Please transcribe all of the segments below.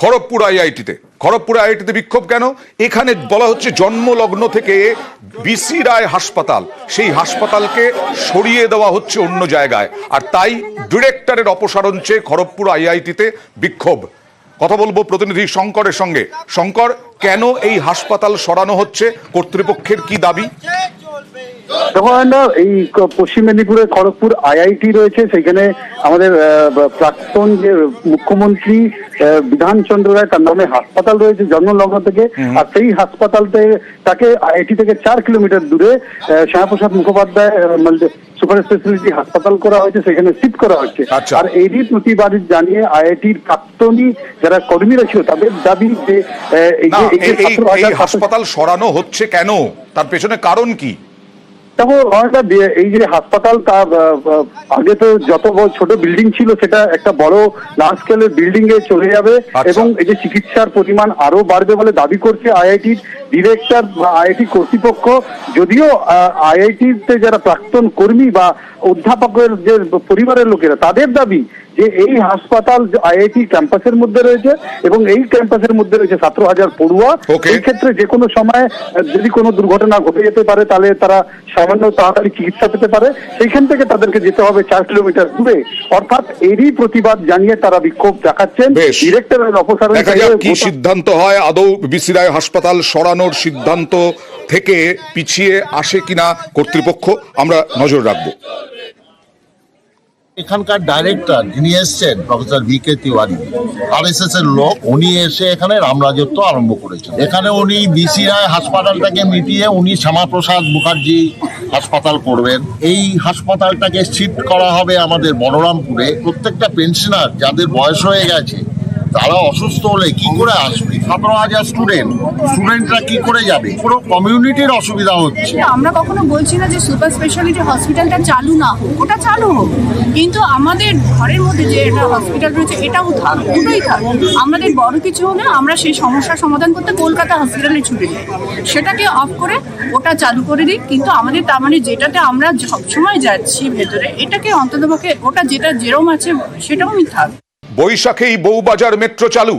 খড়গপুর আইআইটিতে বিক্ষোভ কেন? এখানে বলা হচ্ছে জন্মলগ্ন থেকে বিসি রায় হাসপাতাল, সেই হাসপাতালকে সরিয়ে দেওয়া হচ্ছে অন্য জায়গায়, আর তাই ডিরেক্টরের অপসারণ চেয়ে খড়গপুর আইআইটিতে বিক্ষোভ। কথা বলবো প্রতিনিধি শঙ্করের সঙ্গে। শঙ্কর, কেন এই হাসপাতাল সরানো হচ্ছে? কর্তৃপক্ষের কি দাবি? এই পশ্চিম মেদিনীপুরে খড়গপুর আইআইটি রয়েছে, সেখানে আমাদের প্রাক্তন যে মুখ্যমন্ত্রী বিধানচন্দ্র রায়, তার নামে হাসপাতাল রয়েছে জন্মলগ্ন থেকে। আর সেই হাসপাতাল তাকে আইআইটি থেকে 4 কিলোমিটার দূরে শ্যামাপ্রসাদ মুখোপাধ্যায় সুপার স্পেশালিটি হাসপাতাল করা হয়েছে, সেখানে শিফট করা হচ্ছে। আর এরই প্রতিবাদ জানিয়ে আইআইটির প্রাক্তনী যারা কর্মীরা ছিল তাদের দাবি যে এই হাসপাতাল সরানো হচ্ছে কেন, তার পেছনে কারণ কি? এই যে হাসপাতাল, তার আগে তো যত ছোট বিল্ডিং ছিল সেটা একটা বড় লার্জ স্কেলের বিল্ডিং এ চলে যাবে, এবং এই যে চিকিৎসার পরিমাণ আরো বাড়বে বলে দাবি করছে আইআইটির ডিরেক্টর বা আইআইটি কর্তৃপক্ষ। যদিও আইআইটিতে যারা প্রাক্তন কর্মী বা অধ্যাপকের যে পরিবারের লোকেরা, তাদের দাবি যে এই হাসপাতাল আইআইটি ক্যাম্পাসের মধ্যে রয়েছে এবং এই ক্যাম্পাসের মধ্যে রয়েছে 17,000 পড়ুয়া। এই ক্ষেত্রে যে কোনো সময় যদি কোনো দুর্ঘটনা ঘটে যেতে পারে তাহলে তারা সামান্য তাড়াতাড়ি চিকিৎসা পেতে পারে, সেইখান থেকে তাদেরকে যেতে হবে 4 কিলোমিটার দূরে। অর্থাৎ এরই প্রতিবাদ জানিয়ে তারা বিক্ষোভ দেখাচ্ছেন। ডিরেক্টরের অপসারণ কি সিদ্ধান্ত হয়, আদৌ বিসি রায় হাসপাতাল সরানোর সিদ্ধান্ত থেকে পিছিয়ে আসে কিনা কর্তৃপক্ষ, আমরা নজর রাখবো। এখানকার ডাইরেক্টর যিনি এসছেন প্রফেসর VK তিওয়ারি, RSS এর লোক, উনি এসে এখানে রামরাজত্ব আরম্ভ করেছেন। এখানে উনি বিসি রায় হাসপাতালটাকে মিটিয়ে উনি শ্যামাপ্রসাদ মুখার্জি হাসপাতাল করবেন। এই হাসপাতালটাকে শিফট করা হবে আমাদের বলরামপুরে। প্রত্যেকটা পেনশনার যাদের বয়স হয়ে গেছে তারা অসুস্থ হলে কি করে আসবে? 17,000 স্টুডেন্টরা কি করে যাবে? পুরো কমিউনিটির অসুবিধা হচ্ছে। আমরা কখনো বলছি না যে সুপার স্পেশালিটি হসপিটালটা চালু না হোক, ওটা চালু হোক, কিন্তু আমাদের ঘরের মধ্যে যে একটা হসপিটাল রয়েছে এটাও থাক, দুটোই থাক। আমাদের বড় কিছু হলে আমরা সেই সমস্যার সমাধান করতে কলকাতা হসপিটালে ছুটে যাই, সেটাকে অফ করে ওটা চালু করে দিই। কিন্তু আমাদের তার মানে যেটাতে আমরা সবসময় যাচ্ছি ভেতরে, এটাকে অন্ততপক্ষে ওটা যেটা যেরকম আছে সেটাও থাক। বৈশাখেই বউবাজার মেট্রো চালু।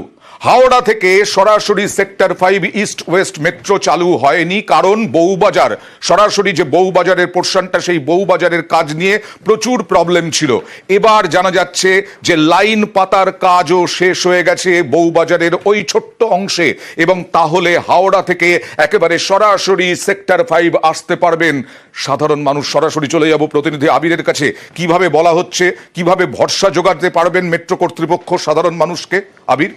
হাওড়া থেকে সরাসরি সেক্টর 5 ইস্ট ওয়েস্ট মেট্রো চালু হয়নি, কারণ বউবাজার, সরাসরি যে বউবাজারের পোর্শনটা, সেই বউবাজারের কাজ নিয়ে প্রচুর প্রবলেম ছিল। এবার জানা যাচ্ছে যে লাইন পাতার কাজও শেষ হয়ে গেছে বউবাজারের ওই ছোট্ট অংশে, এবং তাহলে হাওড়া থেকে একেবারে সরাসরি সেক্টর 5 আসতে পারবেন সাধারণ মানুষ। সরাসরি চলে যাব প্রতিনিধি আবিরের কাছে। কিভাবে বলা হচ্ছে, কিভাবে ভরসা জোগাতে পারবেন মেট্রো কর্তৃপক্ষ সাধারণ মানুষকে? আবির,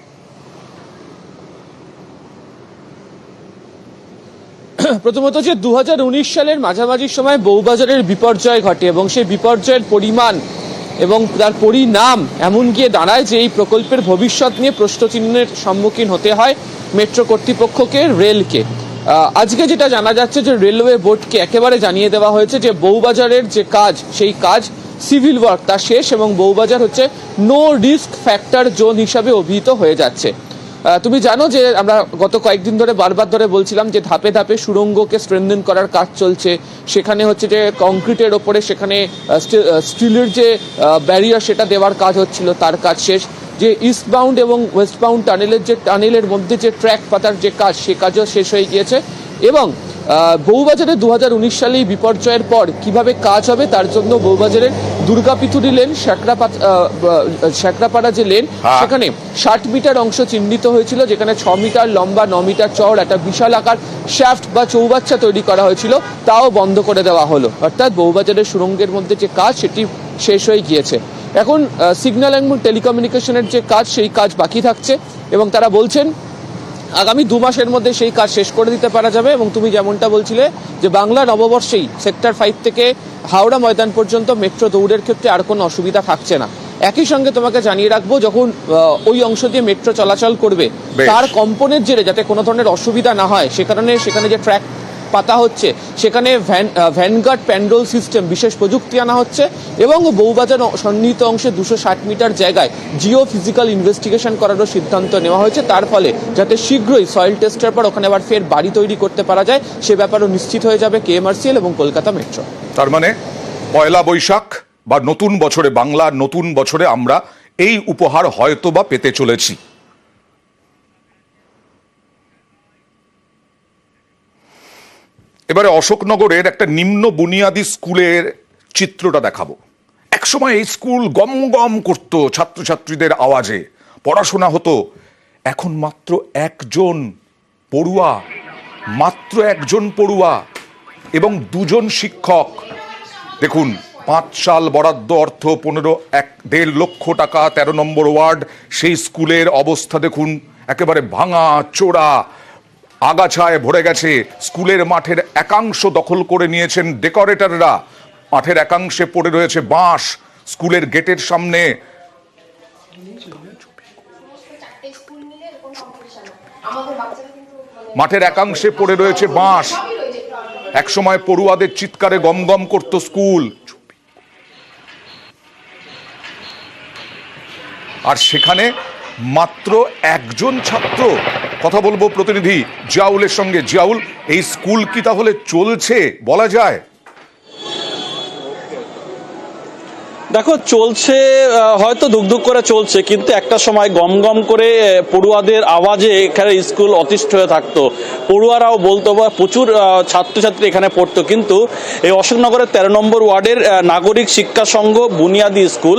প্রথমত যে 2019 সালের মাঝামাঝি সময় বউবাজারের বিপর্যয় ঘটে এবং সেই বিপর্যয়ের পরিমাণ এবং তার পরিণাম এমন গিয়ে দাঁড়ায় যে এই প্রকল্পের ভবিষ্যৎ নিয়ে প্রশ্নচিহ্নের সম্মুখীন হতে হয় মেট্রো কর্তৃপক্ষকে, রেলকে। আজকে যেটা জানা যাচ্ছে যে রেলওয়ে বোর্ডকে একেবারে জানিয়ে দেওয়া হয়েছে যে বউবাজারের যে কাজ, সেই কাজ সিভিল ওয়ার্ক তা শেষ এবং বউবাজার হচ্ছে নো রিস্ক ফ্যাক্টর জোন হিসাবে অভিহিত হয়ে যাচ্ছে। তুমি জানো যে আমরা গত কয়েকদিন ধরে বারবার ধরে বলছিলাম যে ধাপে ধাপে সুড়ঙ্গকে স্ট্রেনথেন করার কাজ চলছে। সেখানে হচ্ছে যে কংক্রিটের ওপরে সেখানে স্টিলের যে ব্যারিয়ার সেটা দেওয়ার কাজ হচ্ছিল, তার কাজ শেষ। যে ইস্ট বাউন্ড এবং ওয়েস্ট বাউন্ড টানেলের মধ্যে যে ট্র্যাক পাতার যে কাজ, সে কাজও শেষ হয়ে গিয়েছে। এবং বউবাজারে 2019 সালে বিপর্যয়ের পর কিভাবে কাজ হবে তার জন্য বউবাজারের দুর্গাপিথুরি লেন, শেখরাপাড়া যে লেন, সেখানে 60 মিটার অংশ চিহ্নিত হয়েছিল, যেখানে 6 মিটার লম্বা 9 মিটার চওড়া একটা বিশাল আকার শ্যাফট বা চৌবাচ্চা তৈরি করা হয়েছিল, তাও বন্ধ করে দেওয়া হলো। অর্থাৎ বউবাজারের সুড়ঙ্গের মধ্যে যে কাজ সেটি শেষ হয়ে গিয়েছে। এখন সিগন্যাল এবং টেলিকমিউনিকেশনের যে কাজ, সেই কাজ বাকি থাকছে এবং তারা বলছেন আগামী 2 মাসের মধ্যে সেই কাজ শেষ করে দিতে পারা যাবে। এবং তুমি যেমনটা বলছিলে যে বাংলা নববর্ষেই সেক্টর 5 থেকে হাওড়া ময়দান পর্যন্ত মেট্রো দৌড়ের ক্ষেত্রে আর কোনো অসুবিধা থাকছে না। একই সঙ্গে তোমাকে জানিয়ে রাখবো, যখন ওই অংশ দিয়ে মেট্রো চলাচল করবে তার কম্পনের জেরে যাতে কোনো ধরনের অসুবিধা না হয়, সে কারণে সেখানে যে ট্র্যাক পাতা হচ্ছে সেখানে ভ্যানগার্ড প্যান্ডোল সিস্টেম, বিশেষ প্রযুক্তি আনা হচ্ছে এবং বউবাজার সন্নিহিত অংশে 260 মিটার জায়গায় জিও ফিজিক্যাল ইনভেস্টিগেশন করারও সিদ্ধান্ত নেওয়া হয়েছে, তার ফলে যাতে শীঘ্রই সয়েল টেস্টের পর ওখানে আবার ফের বাড়ি তৈরি করতে পারা যায়, সে ব্যাপারও নিশ্চিত হয়ে যাবে KMRCL এবং কলকাতা মেট্রো। তার মানে পয়লা বৈশাখ বা নতুন বছরে, বাংলার নতুন বছরে আমরা এই উপহার হয়তো বা পেতে চলেছি। এবারে অশোকনগরের একটা নিম্ন বুনিয়াদী স্কুলের চিত্রটা দেখাবো। একসময় এই স্কুল গম গম করতো ছাত্রছাত্রীদের আওয়াজে, পড়াশোনা হতো। এখন মাত্র একজন পড়ুয়া এবং 2 জন শিক্ষক। দেখুন, 5 সাল বরাদ্দ অর্থ 1.5 লক্ষ টাকা, 13 নম্বর ওয়ার্ড। সেই স্কুলের অবস্থা দেখুন, একেবারে ভাঙা চোরা, আগাছায় ভরে গেছে। স্কুলের মাঠের একাংশ দখল করে নিয়েছেন ডেকোরেটররা। মাঠের একাংশে পড়ে রয়েছে বাঁশ। স্কুলের গেটের সামনে মাঠের একাংশে পড়ে রয়েছে বাঁশ। একসময় পড়ুয়াদের চিৎকারে গমগম করত স্কুল, আর সেখানে মাত্র একজন ছাত্র। কথা বলবো প্রতিনিধি জিয়াউলের সঙ্গে। জিয়াউল, এই স্কুল কি তাহলে চলছে বলা যায়? দেখো, চলছে, হয়তো ধুকধুক করে চলছে, কিন্তু একটা সময় গম গম করে পড়ুয়াদের আওয়াজে এখানে স্কুল অতিষ্ঠ হয়ে থাকতো। পড়ুয়ারাও বলতো, বা প্রচুর ছাত্রছাত্রী এখানে পড়তো। কিন্তু এই অশোকনগরের 13 নম্বর ওয়ার্ডের নাগরিক শিক্ষা সংঘ বুনিয়াদী স্কুল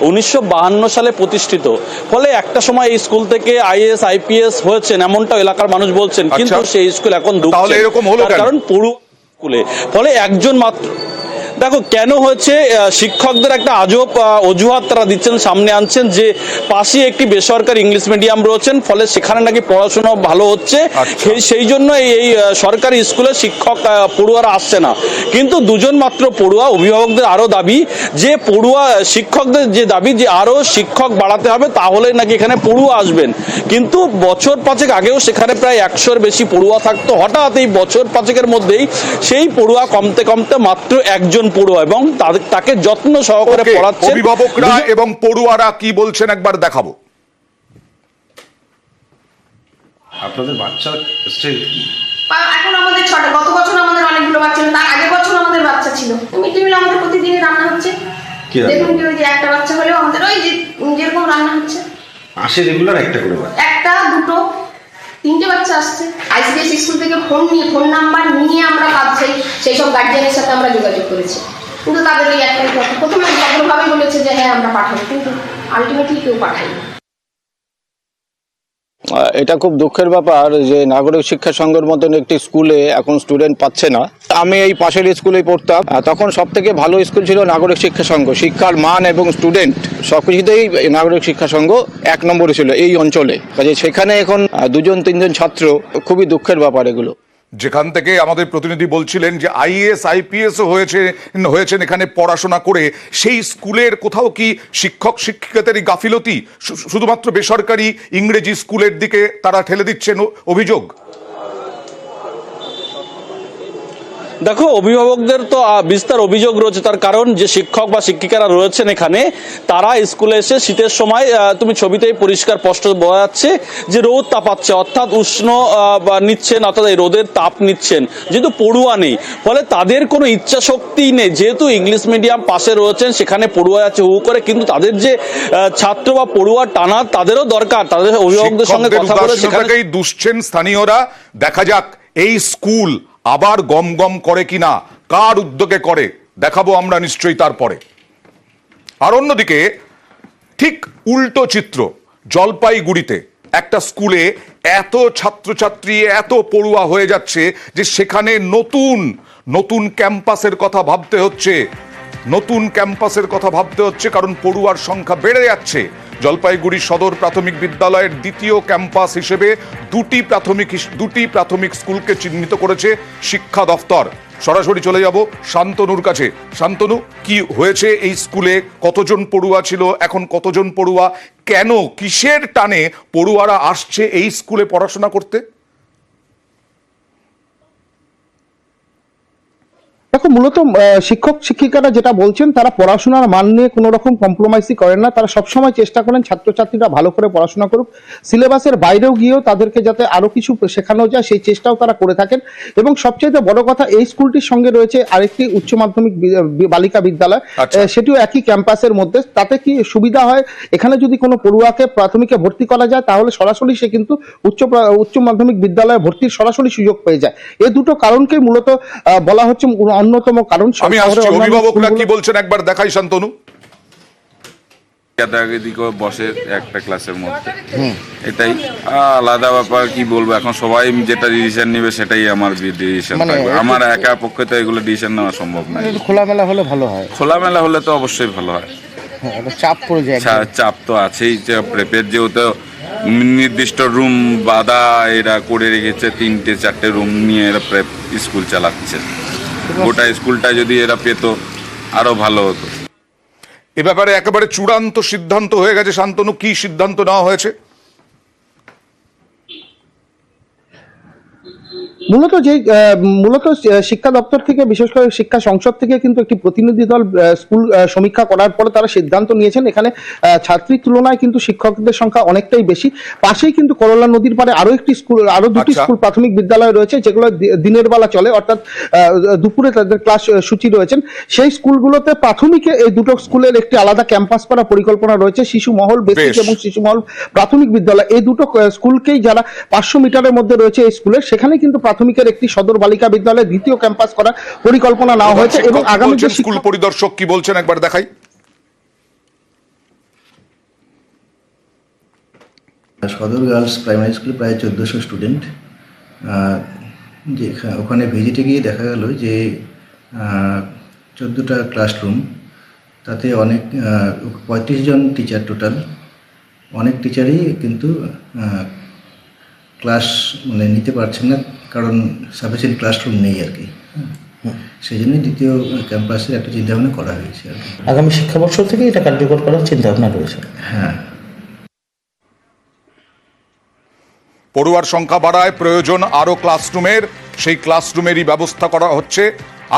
1952 সালে প্রতিষ্ঠিত। ফলে একটা সময় এই স্কুল থেকে IAS IPS হয়েছেন এমনটা এলাকার মানুষ বলছেন। কিন্তু সেই স্কুল এখন তাহলে এরকম হলো কেন? কারণ পড়ুয়া স্কুলে ফলে একজন মাত্র। দেখো কেন হয়েছে, শিক্ষকদের একটা আজব অজুহাত তারা দিচ্ছেন, সামনে আনছেন যে পাশে একটি বেসরকারি ইংলিশ মিডিয়াম রয়েছেন, ফলে সেখানে নাকি পড়াশোনা ভালো হচ্ছে। সেই জন্য এই সরকারি স্কুলে শিক্ষক পড়ুয়ারা আসছে না। কিন্তু 2 জন মাত্র পড়ুয়া। অভিভাবকদের আরও দাবি যে শিক্ষকদের যে দাবি যে আরও শিক্ষক বাড়াতে হবে, তাহলে নাকি এখানে পড়ুয়া আসবেন। কিন্তু বছর 5 আগেও সেখানে প্রায় 100-র বেশি পড়ুয়া থাকতো। হঠাৎ এই বছর 5 মধ্যেই সেই পড়ুয়া কমতে কমতে মাত্র একজন পড়ুয়া, এবং তাকে যত্ন সহকারে পড়াচ্ছে। অভিভাবকরা এবং পড়ুয়ারা কি বলছেন একবার দেখাবো। আপনাদের বাচ্চা স্ট্রেংথ কি? এখন আমাদের 6টা, গত বছর আমাদের অনেকগুলো বাচ্চা ছিল, তার আগের বছর আমাদের বাচ্চা ছিল। মিড ডে মিল আমাদের প্রতিদিনই রান্না হচ্ছে। দেখুন কি, ওই যে একটা বাচ্চা হলেও আমাদের ওই যে যেরকম রান্না হচ্ছে, আসে রেগুলার একটা করে বাচ্চা, 1টা 2টো 3টে বাচ্চা আসছে। ICDS স্কুল থেকে ফোন নাম্বার নিয়ে আমরা সেই সব গার্জিয়ানের সাথে আমরা যোগাযোগ করেছি। কিন্তু তাদের ওই একটাই কথা, প্রথমে ভদ্রভাবে বলেছে যে হ্যাঁ আমরা পাঠাবো, কিন্তু আলটিমেটলি কেউ পাঠায়নি। এটা খুব দুঃখের ব্যাপার যে নাগরিক শিক্ষা সংঘের মতন একটি স্কুলে এখন স্টুডেন্ট পাচ্ছে না। আমি এই পাশের স্কুলেই পড়তাম, তখন সব থেকে ভালো স্কুল ছিল নাগরিক শিক্ষা সংঘ। শিক্ষার মান এবং স্টুডেন্ট সবকিছুতেই নাগরিক শিক্ষা সংঘ 1 নম্বরে ছিল এই অঞ্চলে। কাজে সেখানে এখন 2-3 জন ছাত্র, খুবই দুঃখের ব্যাপার এগুলো। যেখান থেকে আমাদের প্রতিনিধি বলছিলেন যে IAS IPS হয়েছেন এখানে পড়াশোনা করে, সেই স্কুলের কোথাও কি শিক্ষক শিক্ষিকাদেরই গাফিলতি? শুধুমাত্র বেসরকারি ইংরেজি স্কুলের দিকে তারা ঠেলে দিচ্ছেন অভিযোগ। দেখো, অভিভাবকদের তো বিস্তার অভিযোগ রয়েছে। তার কারণ যে শিক্ষক বা শিক্ষিকারা রয়েছেন এখানে, তারা স্কুলে এসে শীতের সময় তুমি ছবিতেই পরিষ্কার স্পষ্ট বোঝা যাচ্ছে যে রোদ তাপাচ্ছে, অর্থাৎ উষ্ণ নিচ্ছেন, অর্থাৎ এই রোদের তাপ নিচ্ছেন, যেহেতু পড়ুয়া নেই। ফলে তাদের কোনো ইচ্ছা শক্তি নেই। যেহেতু ইংলিশ মিডিয়াম পাশে রয়েছেন, সেখানে পড়ুয়া আছে হু করে, কিন্তু তাদের যে ছাত্র বা পড়ুয়া টানা, তাদেরও দরকার। তাদের অভিভাবকদের সঙ্গে কথা বলে সেখানে দুষছেন স্থানীয়রা। দেখা যাক এই স্কুল আবার গম গম করে কিনা, কার উদ্যোগে করে, দেখাবো আমরা নিশ্চয়ই তারপরে। আর অন্যদিকে ঠিক উল্টো চিত্র জলপাইগুড়িতে একটা স্কুলে এত ছাত্রছাত্রী, এত পড়ুয়া হয়ে যাচ্ছে যে সেখানে নতুন ক্যাম্পাসের কথা ভাবতে হচ্ছে, কারণ পড়ুয়ার সংখ্যা বেড়ে যাচ্ছে। জলপাইগুড়ি সদর প্রাথমিক বিদ্যালয়ের 2য় ক্যাম্পাস হিসেবে 2টি প্রাথমিক স্কুলকে চিহ্নিত করেছে শিক্ষা দফতর। সরাসরি চলে যাব শান্তনুর কাছে। শান্তনু, কি হয়েছে এই স্কুলে? কতজন পড়ুয়া ছিল, এখন কতজন পড়ুয়া? কেন, কিসের টানে পড়ুয়ারা আসছে এই স্কুলে পড়াশোনা করতে? দেখো মূলত শিক্ষক শিক্ষিকারা যেটা বলছেন, তারা পড়াশোনার মান নিয়ে কোনো রকম কম্প্রোমাইজই করেন না। তারা সবসময় চেষ্টা করেন ছাত্রছাত্রীরা ভালো করে পড়াশোনা করুক, সিলেবাসের বাইরেও গিয়েও তাদেরকে যাতে আরো কিছু শেখানো যায় সেই চেষ্টাও তারা করে থাকেন। এবং সবচেয়ে বড় কথা, এই স্কুলটির সঙ্গে রয়েছে আরেকটি উচ্চ মাধ্যমিক বালিকা বিদ্যালয়, সেটিও একই ক্যাম্পাসের মধ্যে। তাতে কি সুবিধা হয়, এখানে যদি কোনো পড়ুয়াকে প্রাথমিকে ভর্তি করা যায় তাহলে সরাসরি সে কিন্তু উচ্চ মাধ্যমিক বিদ্যালয়ে ভর্তির সরাসরি সুযোগ পেয়ে যায়। এই দুটো কারণকেই মূলত বলা হচ্ছে অন্যতম কারণ। আমি আসছি, অভিভাবকরা কি বলছেন একবার দেখাই শান্তনু। এদিকেও বসে একটা ক্লাসের মধ্যে, এটাই আলাদা ব্যাপার। কি বলবো, এখন সবাই যেটা ডিসিশন নেবে সেটাই আমার ডিসিশন থাকবে। আমার একা পক্ষে তো এগুলো ডিসিশন নেওয়া সম্ভব নয়। খোলামেলা হলে ভালো হয়। খোলামেলা হলে তো অবশ্যই ভালো হয়। চাপ পড়ে যায়, চাপ তো আছেই। প্রেপের যেহেতু নির্দিষ্ট রুম বাধা এরা করে রেখেছে, 3-4টে রুম নিয়ে এরা প্রেপ স্কুল চালাচ্ছে। গোটা স্কুলটা যদি এরা পেতো আরো ভালো হতো। এ ব্যাপারে একেবারে চূড়ান্ত সিদ্ধান্ত হয়ে গেছে। শান্তনু, কি সিদ্ধান্ত নেওয়া হয়েছে? মূলত শিক্ষা দপ্তর থেকে, বিশেষ করে শিক্ষা সংসদ থেকে কিন্তু একটি প্রতিনিধি দল স্কুল সমীক্ষা করার পরে তারা সিদ্ধান্ত নিয়েছেন এখানে ছাত্রীর তুলনায় কিন্তু শিক্ষকদের সংখ্যা অনেকটাই বেশি। পাশেই কিন্তু করলা নদীর পাড়ে আরো দুটি স্কুল প্রাথমিক বিদ্যালয় রয়েছে, যেগুলো দিনের বেলা চলে, অর্থাৎ দুপুরে তাদের ক্লাস সূচি রয়েছেন। সেই স্কুলগুলোতে প্রাথমিকে এই দুটো স্কুলের একটি আলাদা ক্যাম্পাস করার পরিকল্পনা রয়েছে। শিশু মহল বেসিক এবং শিশু মহল প্রাথমিক বিদ্যালয়, এই দুটো স্কুলকেই যারা 500 মিটারের মধ্যে রয়েছে এই স্কুলের, সেখানে কিন্তু প্রাথমিকের একটি সদর বালিকা বিদ্যালয়ের দ্বিতীয় ক্যাম্পাস করার পরিকল্পনা নেওয়া হয়েছে। এবং আগামী যে স্কুল পরিদর্শক কি বলছেন একবার দেখাই। সদর গার্লস প্রাইমারি স্কুলে প্রায় 1400 স্টুডেন্ট। যে ওখানে ভিজিটে গিয়ে দেখা গেল যে 14টা ক্লাসরুম, তাতে অনেক 35 জন টিচার টোটাল। অনেক টিচারই কিন্তু ক্লাস নিতে পারছেন না, কারণ সাফিসিয়েন্ট ক্লাসরুম নেই আর কি। সেই জন্যই দ্বিতীয় ক্যাম্পাসের একটা চিন্তাভাবনা করা হয়েছে আর কি। আগামী শিক্ষাবর্ষ থেকে এটা কার্যকর করার চিন্তাভাবনা রয়েছে। হ্যাঁ, পড়ুয়ার সংখ্যা বাড়ায়, প্রয়োজন আরো ক্লাসরুমের, সেই ক্লাসরুমেরই ব্যবস্থা করা হচ্ছে।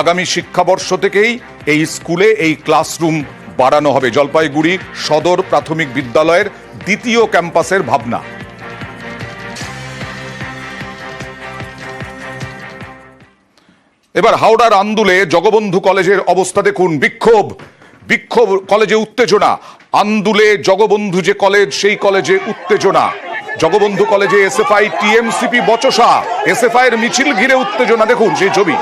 আগামী শিক্ষাবর্ষ থেকেই এই স্কুলে এই ক্লাসরুম বাড়ানো হবে। জলপাইগুড়ি সদর প্রাথমিক বিদ্যালয়ের দ্বিতীয় ক্যাম্পাসের ভাবনা। এবার হাওড়ার আন্দুলে জগবন্ধু কলেজের অবস্থা দেখুন। বিক্ষোভ কলেজে উত্তেজনা। আন্দুলে জগবন্ধু যে কলেজ, সেই কলেজে উত্তেজনা। জগবন্ধু কলেজে এসএফআই টিএমসিপি বচসা, এসএফআই এর মিছিল ঘিরে উত্তেজনা। দেখুন সেই ছবি।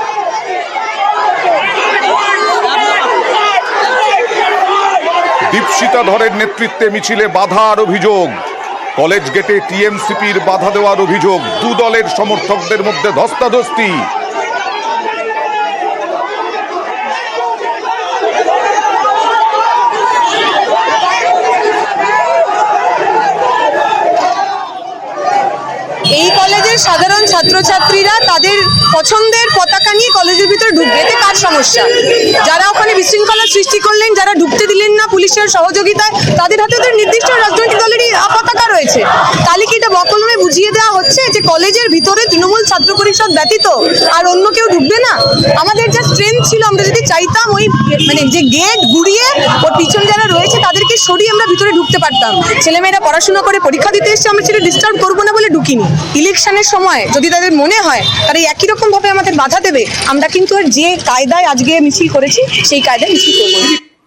দীপশিতা ধরের নেতৃত্বে মিছিলে বাধার অভিযোগ। কলেজ গেটে টিএমসিপির বাধা দেওয়ার অভিযোগ। দু দলের সমর্থকদের মধ্যে ধস্তাধস্তি। এই কলেজের সাধারণ ছাত্রছাত্রীরা তাদের পছন্দের পতাকা নিয়ে কলেজের ভিতরে ঢুকবে, এতে কার সমস্যা? যারা ওখানে বিশৃঙ্খলা সৃষ্টি করলেন, যারা ঢুকতে দিলেন না পুলিশের সহযোগিতায়, তাদের হাতে ওদের নির্দিষ্ট রাজনৈতিক দলেরই পতাকা রয়েছে। তাহলে কি এটা বকলমে বুঝিয়ে দেওয়া হচ্ছে যে কলেজের ভিতরে তৃণমূল ছাত্র পরিষদ ব্যতীত আর অন্য কেউ ঢুকবে না? আমাদের যা স্ট্রেংথ ছিল, আমরা যদি চাইতাম ওই যে গেট ঘুরিয়ে ওর পিছনে যারা রয়েছে তাদেরকে সরিয়ে আমরা ভিতরে ঢুকতে পারতাম। ছেলেমেয়েরা পড়াশোনা করে পরীক্ষা দিতে এসছে, আমরা সেটা ডিস্টার্ব করবো না বলে ঢুকিনি। ইলেকশনের সময় যদি তাদের মনে হয় তারা একই রকম ভাবে আমাদের বাধা দেবে, আমরা কিন্তু আর যে কায়দায় আজকে মিছিল করেছি সেই কায়দায় মিছিল করবো।